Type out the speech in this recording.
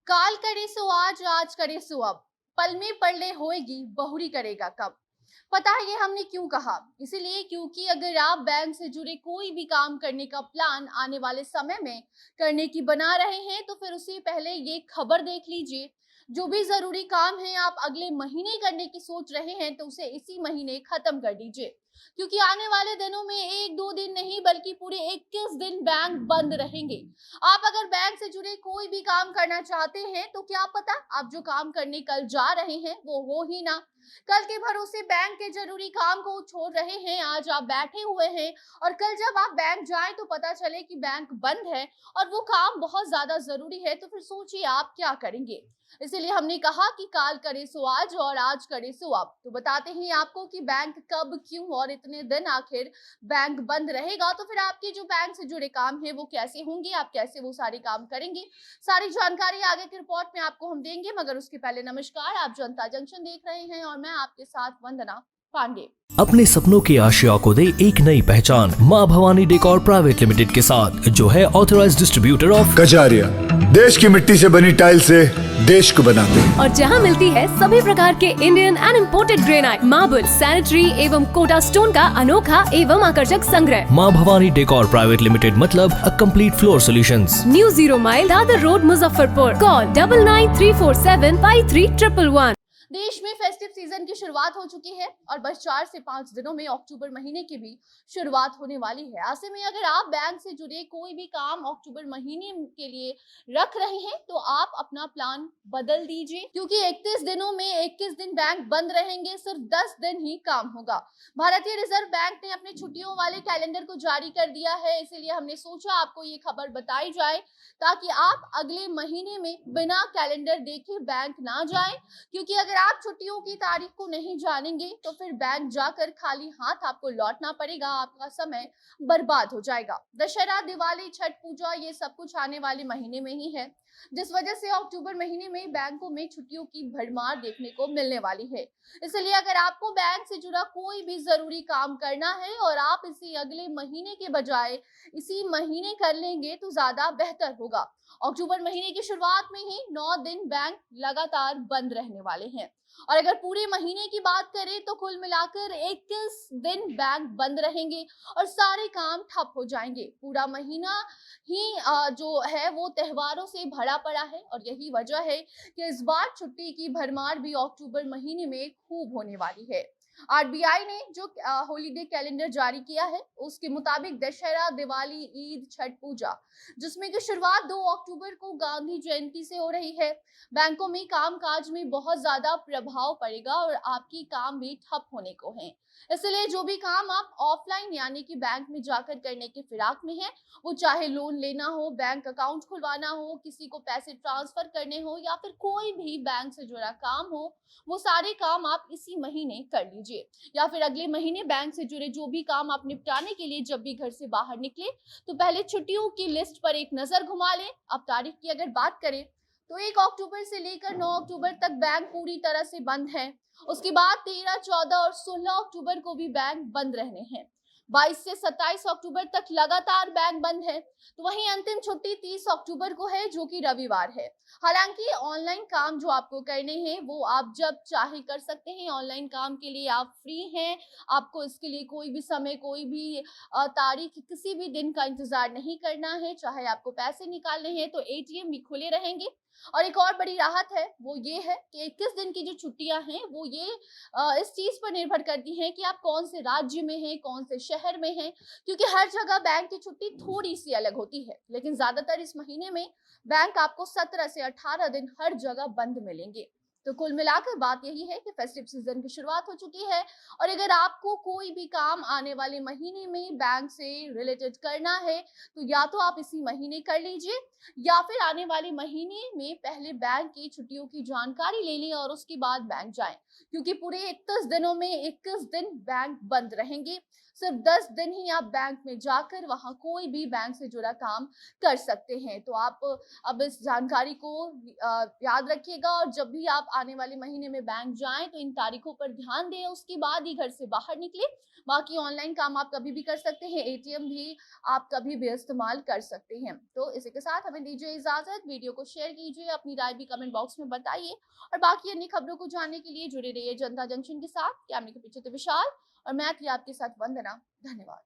काल करे सो आज, आज करे सो अब। पल में पड़ले होएगी, बहुरी करेगा कब। पता है ये हमने क्यों कहा? इसीलिए क्योंकि अगर आप बैंक से जुड़े कोई भी काम करने का प्लान आने वाले समय में करने की बना रहे हैं, तो फिर उससे पहले ये खबर देख लीजिए। जो भी जरूरी काम है आप अगले महीने करने की सोच रहे हैं, तो उसे इसी महीने खत्म कर दीजिए। क्योंकि आने वाले दिनों में एक दो दिन नहीं बल्कि पूरे 21 दिन बैंक बंद रहेंगे। आप अगर बैंक से जुड़े कोई भी काम करना चाहते हैं, तो क्या पता आप जो काम करने कल जा रहे हैं वो हो ही ना। कल के भरोसे बैंक के जरूरी काम को छोड़ रहे हैं, आज आप बैठे हुए हैं और कल जब आप बैंक जाएं तो पता चले कि बैंक बंद है और वो काम बहुत ज्यादा जरूरी है, तो फिर सोचिए आप क्या करेंगे। इसीलिए हमने कहा कि काल करे सो आज और आज करे सो अब। तो बताते हैं आपको कि बैंक कब, क्यों और इतने दिन आखिर बैंक बंद रहेगा। तो फिर आपके जो बैंक से जुड़े काम है वो कैसे होंगे, आप कैसे वो सारे काम करेंगे, सारी जानकारी आगे की रिपोर्ट में आपको हम देंगे। मगर उसके पहले नमस्कार, आप जनता जंक्शन देख रहे हैं और मैं आपके साथ वंदना पांडे। अपने सपनों की आशिया को दे एक नई पहचान माँ भवानी डेकोर प्राइवेट लिमिटेड के साथ, जो है ऑथराइज्ड डिस्ट्रीब्यूटर ऑफ कजारिया। देश की मिट्टी से बनी टाइल से देश को बनाते हैं। और जहां मिलती है सभी प्रकार के Indian and imported granite, marble, sanitary एवं कोटा स्टोन का अनोखा एवं आकर्षक संग्रह। माँ भवानी डेकोर प्राइवेट लिमिटेड मतलब a complete floor solutions. New 0 mile Dadar road, Muzaffarpur. Call 9934753111। देश में फेस्टिव सीजन की शुरुआत हो चुकी है और बस 4 से 5 दिनों में अक्टूबर महीने की भी शुरुआत होने वाली है। ऐसे में अगर आप बैंक से जुड़े कोई भी काम अक्टूबर महीने के लिए रख रहे हैं, तो आप अपना प्लान बदल दीजिए, क्योंकि 31 दिनों में 21 दिन बैंक बंद रहेंगे, सिर्फ 10 दिन ही काम होगा। भारतीय रिजर्व बैंक ने अपने छुट्टियों वाले कैलेंडर को जारी कर दिया है, इसीलिए हमने सोचा आपको ये खबर बताई जाए ताकि आप अगले महीने में बिना कैलेंडर देखे बैंक ना जाएं। क्योंकि अगर आप छुट्टियों की तारीख को नहीं जानेंगे तो फिर बैंक जाकर खाली हाथ आपको लौटना पड़ेगा, आपका समय बर्बाद हो जाएगा। दशहरा, दिवाली, छठ पूजा ये सब कुछ आने वाले महीने में ही है, जिस वजह से अक्टूबर महीने में बैंकों में छुट्टियों की भरमार देखने को मिलने वाली है। इसलिए अगर आपको बैंक से जुड़ा कोई भी जरूरी काम करना है और आप इसे अगले महीने के बजाय इसी महीने कर लेंगे तो ज्यादा बेहतर होगा। अक्टूबर महीने की शुरुआत में ही 9 दिन बैंक लगातार बंद रहने वाले हैं और अगर पूरे महीने की बात करें तो कुल मिलाकर 21 दिन बैंक बंद रहेंगे और सारे काम ठप हो जाएंगे। पूरा महीना ही जो है वो त्योहारों से भरा पड़ा है और यही वजह है कि इस बार छुट्टी की भरमार भी अक्टूबर महीने में खूब होने वाली है। आरबीआई ने जो हॉलीडे कैलेंडर जारी किया है उसके मुताबिक दशहरा, दिवाली, ईद, छठ पूजा, जिसमें की शुरुआत 2 अक्टूबर को गांधी जयंती से हो रही है, बैंकों में कामकाज में बहुत ज्यादा प्रभाव पड़ेगा और आपकी काम भी ठप होने को हैं। इसलिए जो भी काम आप ऑफलाइन यानी कि बैंक में जाकर करने के फिराक में हैं, वो चाहे लोन लेना हो, बैंक अकाउंट खुलवाना हो, किसी को पैसे ट्रांसफर करने हो या फिर कोई भी बैंक से जुड़ा काम हो, वो सारे काम आप इसी महीने कर लीजिए। या फिर अगले महीने बैंक से जुड़े जो भी काम आप निपटाने के लिए जब भी घर से बाहर निकले तो पहले छुट्टियों की लिस्ट पर एक नजर घुमा लें। अब तारीख की अगर बात करें तो 1 अक्टूबर से लेकर 9 अक्टूबर तक बैंक पूरी तरह से बंद है। उसके बाद 13, 14 और 16 अक्टूबर को भी बैंक बंद रहने हैं। 22 से 27 अक्टूबर तक लगातार बैंक बंद है। तो वहीं अंतिम छुट्टी 30 अक्टूबर को है, जो कि रविवार है। हालांकि ऑनलाइन काम जो आपको करने हैं वो आप जब चाहे कर सकते हैं। ऑनलाइन काम के लिए आप फ्री हैं, आपको इसके लिए कोई भी समय, कोई भी तारीख, किसी भी दिन का इंतजार नहीं करना है। चाहे आपको पैसे निकालने हैं तो एटीएम भी खुले रहेंगे। और एक और बड़ी राहत है वो ये है कि 21 दिन की जो छुट्टियां हैं वो ये इस चीज पर निर्भर करती हैं कि आप कौन से राज्य में हैं, कौन से शहर में हैं, क्योंकि हर जगह बैंक की छुट्टी थोड़ी सी अलग होती है। लेकिन ज्यादातर इस महीने में बैंक आपको 17 से 18 दिन हर जगह बंद मिलेंगे। तो कुल मिलाकर बात यही है कि फेस्टिव सीजन की शुरुआत हो चुकी है और अगर आपको कोई भी काम आने वाले महीने में बैंक से रिलेटेड करना है तो या तो आप इसी महीने कर लीजिए या फिर आने वाले महीने में पहले बैंक की छुट्टियों की जानकारी ले लें और उसके बाद बैंक जाएं, क्योंकि पूरे 31 दिनों में 21 दिन बैंक बंद रहेंगे। सिर्फ 10 दिन ही आप बैंक में जाकर वहां कोई भी बैंक से जुड़ा काम कर सकते हैं। तो आप अब इस जानकारी को याद रखिएगा और जब भी आप आने वाले महीने में बैंक जाएं तो इन तारीखों पर ध्यान दें, उसके बाद ही घर से बाहर निकले। बाकी ऑनलाइन काम आप कभी भी कर सकते हैं, एटीएम भी आप कभी भी इस्तेमाल कर सकते हैं। तो इसी के साथ हमें दीजिए इजाजत। वीडियो को शेयर कीजिए, अपनी राय भी कमेंट बॉक्स में बताइए और बाकी अन्य खबरों को जानने के लिए जुड़े रहिए जनता जंक्शन के साथ। कैमरे के पीछे तो विशाल और मैं थी आपके साथ वंदना। धन्यवाद।